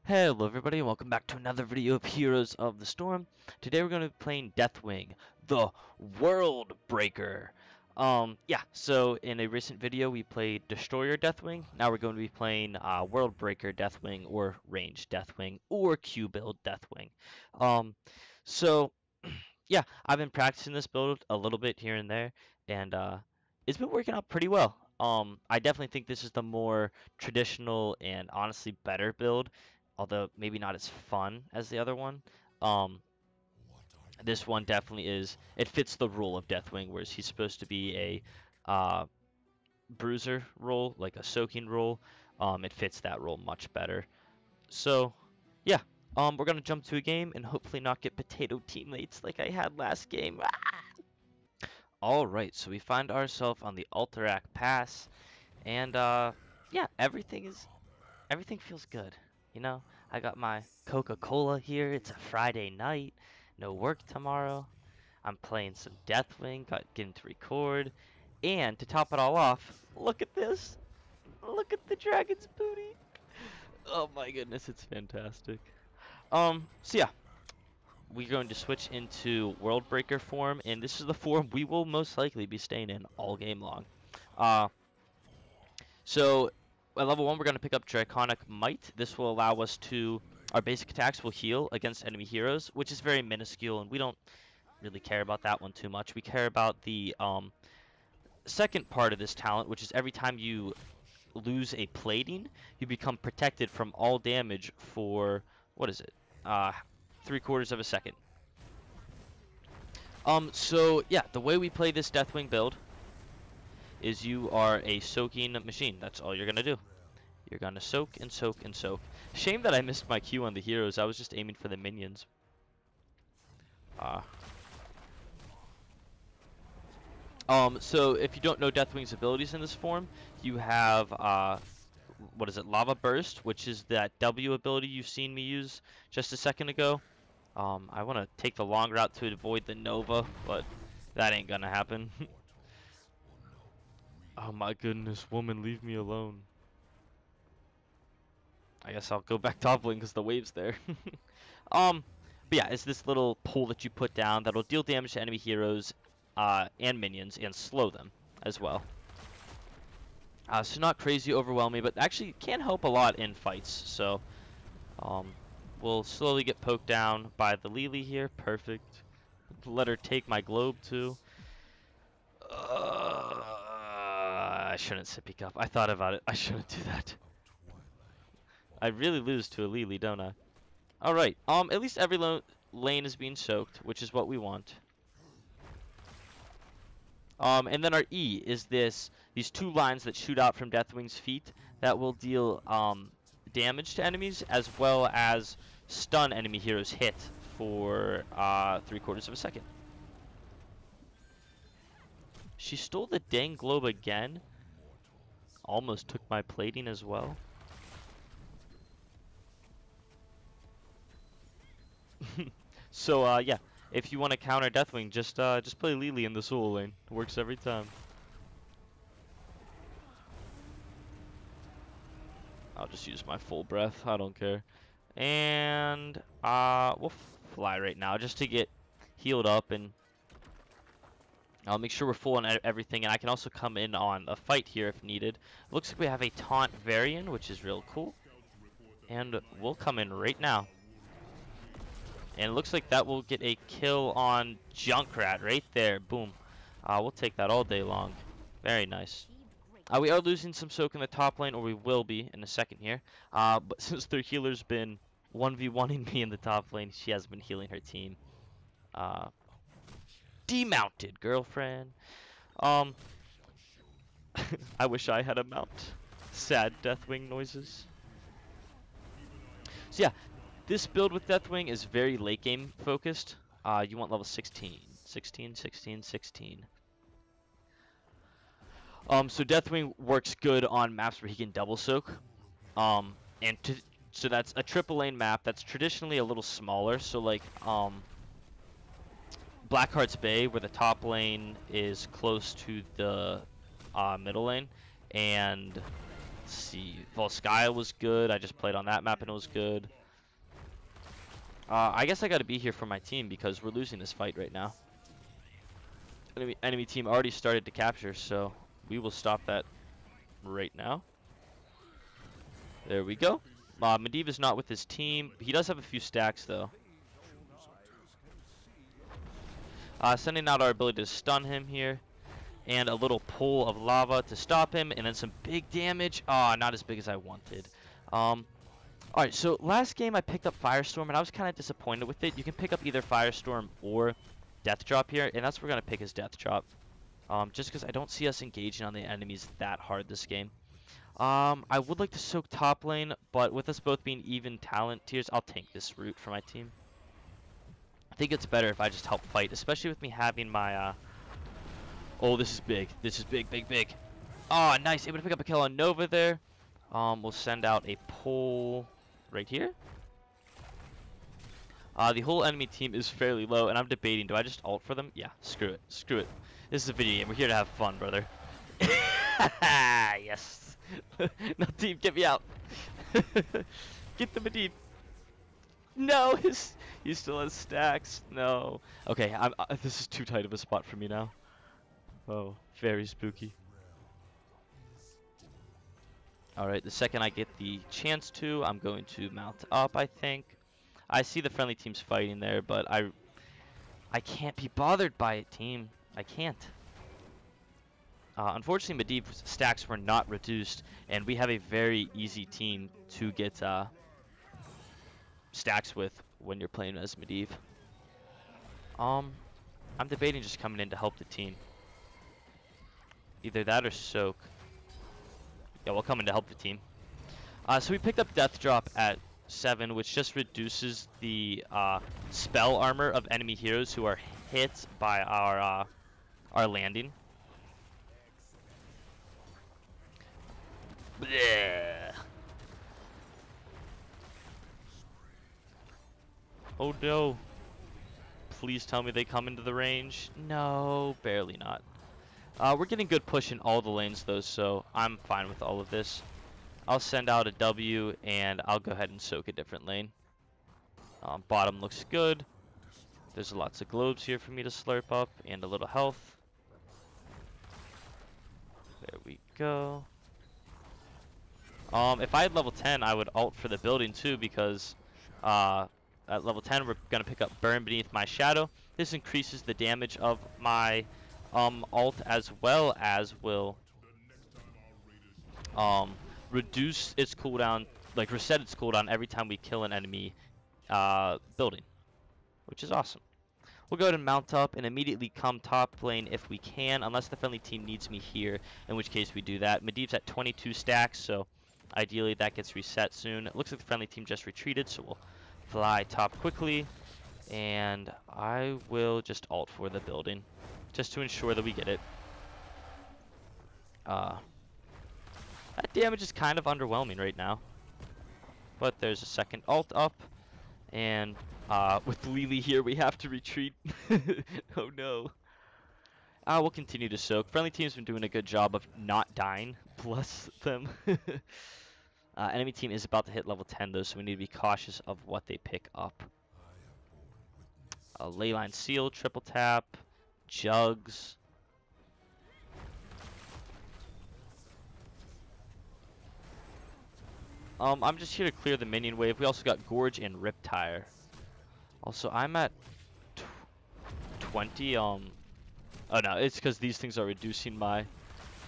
Hello everybody and welcome back to another video of Heroes of the Storm. Today we're going to be playing Deathwing, the World Breaker. So in a recent video we played Destroyer Deathwing. Now we're going to be playing World Breaker Deathwing, or Range Deathwing, or Q-Build Deathwing. So yeah, I've been practicing this build a little bit here and there, and it's been working out pretty well. I definitely think this is the more traditional and honestly better build, although maybe not as fun as the other one. Um, this one definitely is. It fits the role of Deathwing, whereas he's supposed to be a bruiser role, like a soaking role. It fits that role much better. So, yeah. We're gonna jump to a game and hopefully not get potato teammates like I had last game. Alright, so we find ourselves on the Alterac Pass, and yeah, everything feels good. You know, I got my Coca-Cola here. It's a Friday night, no work tomorrow. I'm playing some Deathwing, getting to record, and to top it all off, look at this. Look at the dragon's booty. Oh my goodness, it's fantastic. So yeah, we're going to switch into World Breaker form, and this is the form we will most likely be staying in all game long. So at level 1, we're going to pick up Draconic Might. This will allow us to, our basic attacks will heal against enemy heroes, which is very minuscule, and we don't really care about that one too much. We care about the second part of this talent, which is every time you lose a plating, you become protected from all damage for, what is it, 3/4 of a second. So yeah, the way we play this Deathwing build is you are a soaking machine. That's all you're gonna do. You're gonna soak and soak and soak. Shame that I missed my Q on the heroes. I was just aiming for the minions. So if you don't know Deathwing's abilities in this form, you have what is it? Lava Burst, which is that W ability you've seen me use just a second ago. I want to take the long route to avoid the Nova, but that ain't gonna happen. Oh my goodness, woman, leave me alone. I guess I'll go back top lane because the wave's there. But yeah, it's this little pole that you put down that'll deal damage to enemy heroes and minions and slow them as well. So not crazy overwhelming, but actually can help a lot in fights. So we'll slowly get poked down by the Lily here. Perfect. Let her take my globe too. I shouldn't sippy cup. I thought about it. I shouldn't do that. I really lose to a Lily, don't I? Alright, at least every lane is being soaked, which is what we want. And then our E is these two lines that shoot out from Deathwing's feet that will deal damage to enemies as well as stun enemy heroes hit for 3/4 of a second. She stole the dang globe again. Almost took my plating as well. So yeah, if you want to counter Deathwing, just play Lily in the solo lane. It works every time. I'll just use my full breath. I don't care. And we'll fly right now just to get healed up, and I'll make sure we're full on everything. And I can also come in on a fight here if needed. Looks like we have a taunt variant, which is real cool. And we'll come in right now. And it looks like that will get a kill on Junkrat right there. Boom. We'll take that all day long. Very nice. We are losing some soak in the top lane, or we will be in a second here. But since their healer's been 1v1ing me in the top lane, she has been healing her team. Demounted, girlfriend. I wish I had a mount. Sad Deathwing noises. So yeah, this build with Deathwing is very late game focused. You want level 16. 16, 16, 16. So Deathwing works good on maps where he can double soak. So that's a triple lane map that's traditionally a little smaller. So like Blackheart's Bay, where the top lane is close to the middle lane, and Let's see. Volskaya was good. I just played on that map and it was good. I guess I got to be here for my team because we're losing this fight right now. Enemy team already started to capture, so we will stop that right now. There we go. Medivh is not with his team. He does have a few stacks, though. Sending out our ability to stun him here. And a little pool of lava to stop him. And then some big damage. Ah, not as big as I wanted. Alright, so last game I picked up Firestorm, and I was kind of disappointed with it. You can pick up either Firestorm or Death Drop here, and that's what we're going to pick as Death Drop. Just because I don't see us engaging on the enemies that hard this game. I would like to soak top lane, but with us both being even talent tiers, I'll tank this route for my team. I think it's better if I just help fight, especially with me having my, oh, this is big. This is big, big, big. Oh, nice. Able to pick up a kill on Nova there. We'll send out a pull right here. The whole enemy team is fairly low, and I'm debating, do I just ult for them? Yeah, screw it. Screw it. This is a video game. We're here to have fun, brother. Yes. No, team, get me out. Get the Medivh. No, he still has stacks. No. Okay, this is too tight of a spot for me now. Oh, very spooky. Alright, the second I get the chance to, I'm going to mount up, I think. I see the friendly teams fighting there, but I can't be bothered by it, team. I can't. Unfortunately, Medivh's stacks were not reduced, and we have a very easy team to get stacks with when you're playing as Medivh. I'm debating just coming in to help the team. Either that or soak. Yeah, we'll come in to help the team. So we picked up Death Drop at 7, which just reduces the spell armor of enemy heroes who are hit by our landing. Blech. Oh no. Please tell me they come into the range. No, barely not. We're getting good push in all the lanes though, so I'm fine with all of this. I'll send out a W and I'll go ahead and soak a different lane. Bottom looks good. There's lots of globes here for me to slurp up and a little health. There we go. If I had level 10, I would ult for the building too, because at level 10 we're going to pick up Burn Beneath My Shadow. This increases the damage of my ult, as well as will reduce its cooldown, like reset its cooldown every time we kill an enemy building, which is awesome. We'll go ahead and mount up and immediately come top lane if we can, unless the friendly team needs me here, in which case we do that. Medivh's at 22 stacks, so ideally that gets reset soon. It looks like the friendly team just retreated, so we'll fly top quickly, and I will just ult for the building, just to ensure that we get it. That damage is kind of underwhelming right now, but there's a second ult up, and with Lily here we have to retreat. Oh no. We'll continue to soak. Friendly team's been doing a good job of not dying. Bless them. Enemy team is about to hit level 10 though, so we need to be cautious of what they pick up. Leyline Seal, triple tap, jugs. I'm just here to clear the minion wave. We also got Gorge and Riptire. Also, I'm at 20. Oh no, it's because these things are reducing my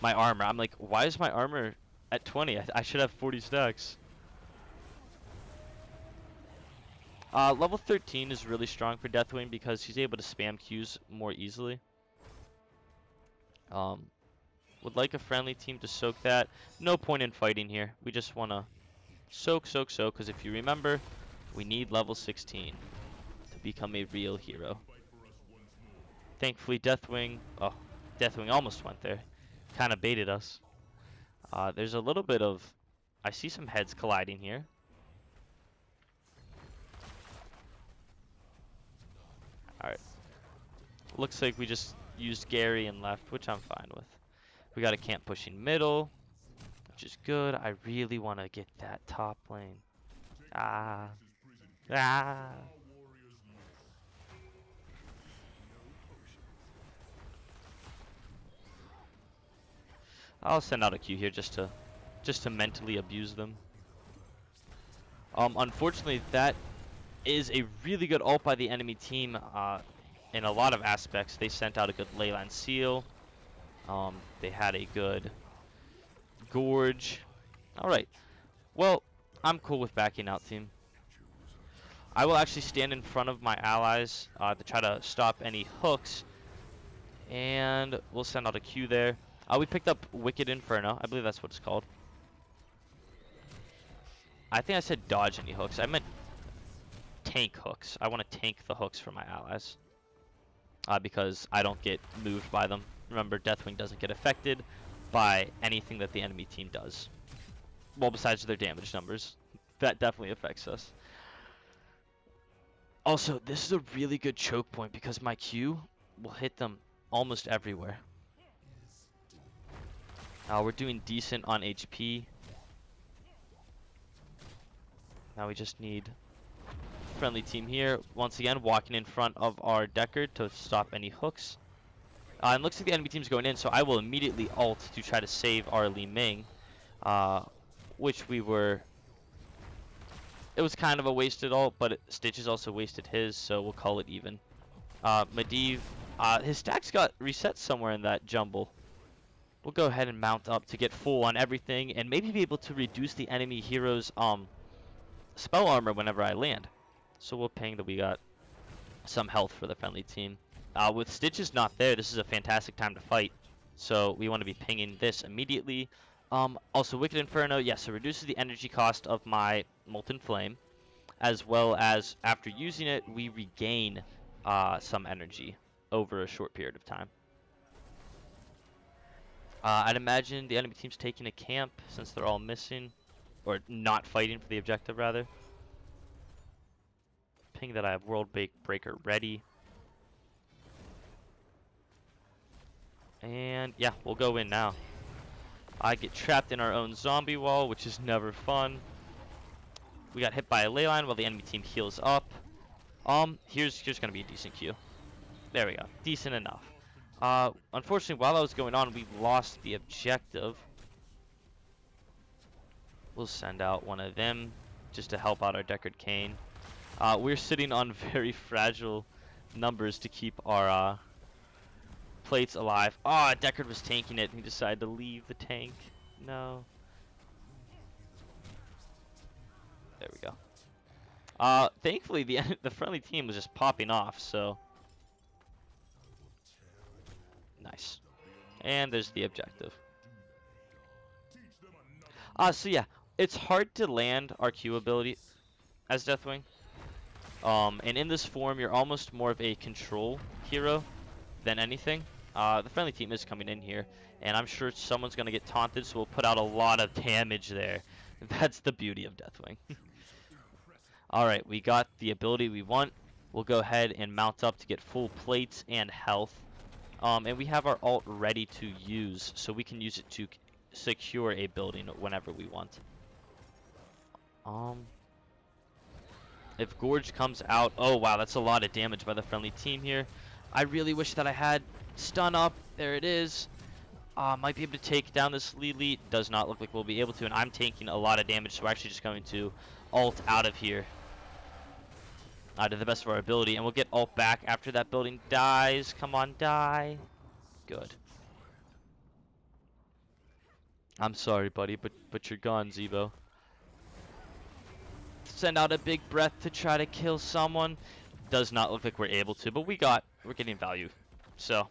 armor. I'm like, why is my armor at 20? I should have 40 stacks. Level 13 is really strong for Deathwing because he's able to spam Qs more easily. Would like a friendly team to soak that. No point in fighting here. We just want to soak, because if you remember, we need level 16 to become a real hero. Thankfully, Deathwing almost went there. Kind of baited us. There's a little bit of, I see some heads colliding here. Alright. Looks like we just used Gary and left, which I'm fine with. We got a camp pushing middle. which is good. I really want to get that top lane. Ah. Ah. I'll send out a Q here just to mentally abuse them. Unfortunately, that is a really good ult by the enemy team in a lot of aspects. They sent out a good Leyline Seal. They had a good Gorge. Alright. Well, I'm cool with backing out, team. I will actually stand in front of my allies to try to stop any hooks. And we'll send out a Q there. We picked up Wicked Inferno. I believe that's what it's called. I think I said dodge any hooks. I meant tank hooks. I want to tank the hooks for my allies. Because I don't get moved by them. Remember, Deathwing doesn't get affected by anything that the enemy team does. Well, besides their damage numbers. That definitely affects us. Also, this is a really good choke point because my Q will hit them almost everywhere. We're doing decent on HP. Now we just need friendly team here. Once again, walking in front of our Decker to stop any hooks. And looks like the enemy team's going in, so I will immediately ult to try to save our Li Ming. Which we were... It was kind of a wasted ult, but Stitches also wasted his, so we'll call it even. Medivh, his stacks got reset somewhere in that jumble. We'll go ahead and mount up to get full on everything, and maybe be able to reduce the enemy hero's spell armor whenever I land. So we'll ping that we got some health for the friendly team. With Stitches not there, this is a fantastic time to fight. So we want to be pinging this immediately. Also, Wicked Inferno, yes, it reduces the energy cost of my Molten Flame. As well as, after using it, we regain some energy over a short period of time. I'd imagine the enemy team's taking a camp since they're all missing. Or not fighting for the objective, rather. Ping that I have World Breaker ready. And yeah, we'll go in now. I get trapped in our own zombie wall, which is never fun. We got hit by a ley line while the enemy team heals up. Here's gonna be a decent Q. There we go. Decent enough. Unfortunately, while that was going on, we lost the objective. We'll send out one of them just to help out our Deckard Cain. We're sitting on very fragile numbers to keep our plates alive. Oh, Deckard was tanking it and he decided to leave the tank. No. There we go. Thankfully, the friendly team was just popping off, so... Nice. And there's the objective. So yeah, it's hard to land our Q ability as Deathwing. And in this form, you're almost more of a control hero than anything. The friendly team is coming in here, and I'm sure someone's going to get taunted, so we'll put out a lot of damage there. That's the beauty of Deathwing. Alright, we got the ability we want. We'll go ahead and mount up to get full plates and health. And we have our ult ready to use, so we can use it to secure a building whenever we want. If Gorge comes out... Oh, wow, that's a lot of damage by the friendly team here. I really wish that I had stun up. There it is. Might be able to take down this Lili. Does not look like we'll be able to, and I'm taking a lot of damage, so we're actually just going to ult out of here. To the best of our ability, and we'll get ult back after that building dies. Come on, die. Good. I'm sorry, buddy, but you're gone, Zebo. Send out a big breath to try to kill someone. Does not look like we're able to, but we're getting value. So,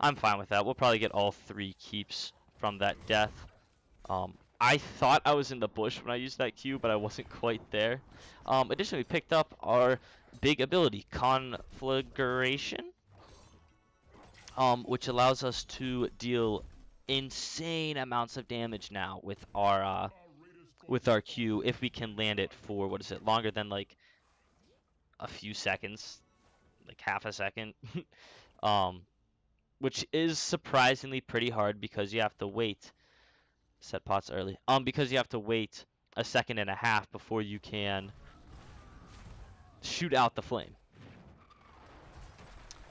I'm fine with that. We'll probably get all 3 keeps from that death. I thought I was in the bush when I used that Q, but I wasn't quite there. Additionally, we picked up our big ability, Conflagration, which allows us to deal insane amounts of damage now with our Q if we can land it for, what is it, longer than like a few seconds, like half a second. Which is surprisingly pretty hard because you have to wait set pots early. Because you have to wait a second and a half before you can shoot out the flame.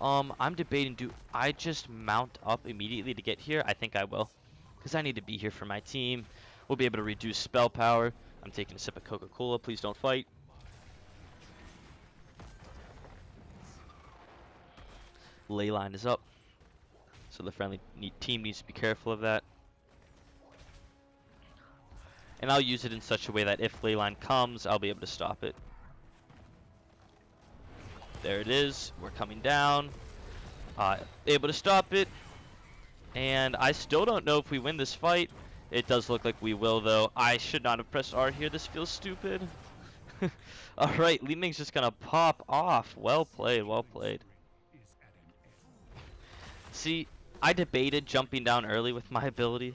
I'm debating, do I just mount up immediately to get here? I think I will, because I need to be here for my team. We'll be able to reduce spell power. I'm taking a sip of Coca-Cola. Please don't fight. Ley line is up, so the friendly team needs to be careful of that. And I'll use it in such a way that if ley line comes, I'll be able to stop it. There it is. We're coming down. Able to stop it. And I still don't know if we win this fight. It does look like we will, though. I should not have pressed R here. This feels stupid. Alright, Li Ming's just gonna pop off. Well played, well played. See, I debated jumping down early with my ability,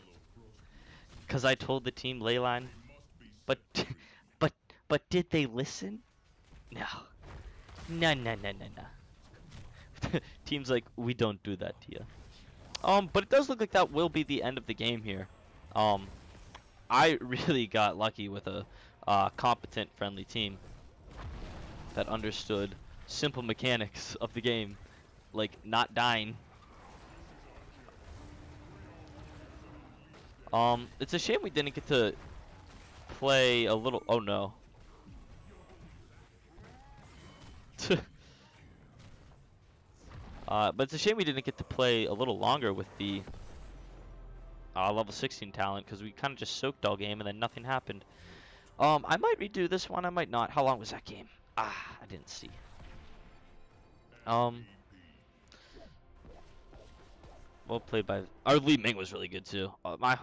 because I told the team leyline. But, but did they listen? No. No, no, no, no, no. Team's like, we don't do that to you. But it does look like that will be the end of the game here. I really got lucky with a competent friendly team that understood simple mechanics of the game, like not dying. It's a shame we didn't get to play a little. Oh no. But it's a shame we didn't get to play a little longer with the level 16 talent, because we kind of just soaked all game and then nothing happened. I might redo this one, I might not. How long was that game? I didn't see. Well played by our Li Ming was really good too. My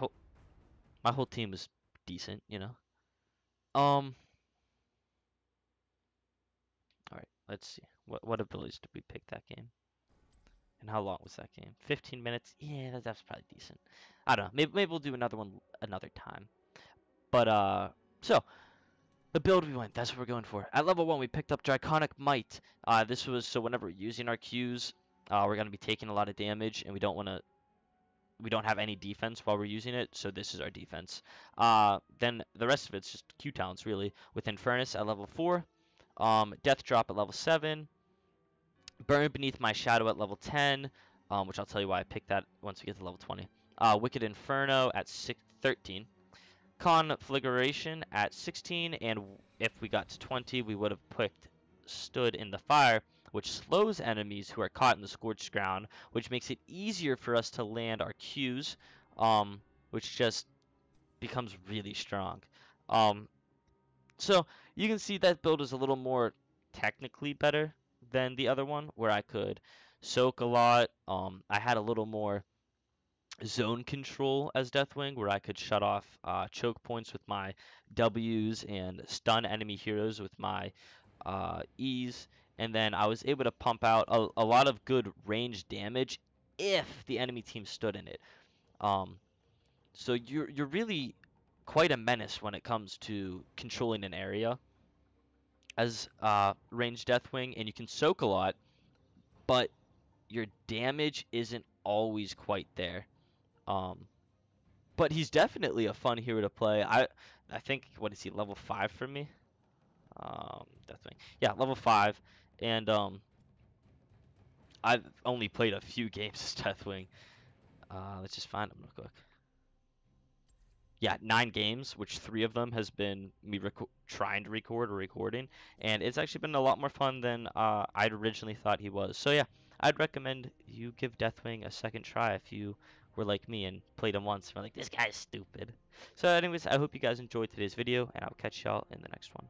whole team was decent, you know. All right, let's see. What abilities did we pick that game? And how long was that game? 15 minutes? Yeah, that's probably decent. I don't know. Maybe we'll do another one another time. But, so, the build we went, that's what we're going for. At level 1, we picked up Draconic Might. This was so whenever we're using our Qs, we're going to be taking a lot of damage, and we don't have any defense while we're using it, so this is our defense. Then the rest of it's just Q talents, really, with Infernus at level 4, Death Drop at level 7, Burn Beneath My Shadow at level 10, which I'll tell you why I picked that once we get to level 20. Wicked Inferno at 13. Conflagration at 16, and if we got to 20, we would have picked Stood in the Fire, which slows enemies who are caught in the scorched ground, which makes it easier for us to land our Qs, which just becomes really strong. So you can see that build is a little more technically better than the other one, where I could soak a lot. I had a little more zone control as Deathwing, where I could shut off choke points with my Ws and stun enemy heroes with my Es, and then I was able to pump out a lot of good range damage if the enemy team stood in it. So you're really quite a menace when it comes to controlling an area as ranged Deathwing, and you can soak a lot, but your damage isn't always quite there. But he's definitely a fun hero to play. I think, what is he, level 5 for me? Deathwing. Yeah, level 5. And I've only played a few games as Deathwing. Let's just find him real quick. Yeah, 9 games, which 3 of them has been me trying to record or recording, and it's actually been a lot more fun than I'd originally thought he was. So yeah, I'd recommend you give Deathwing a second try if you were like me and played him once and were like, this guy's stupid. So anyways, I hope you guys enjoyed today's video, and I'll catch y'all in the next one.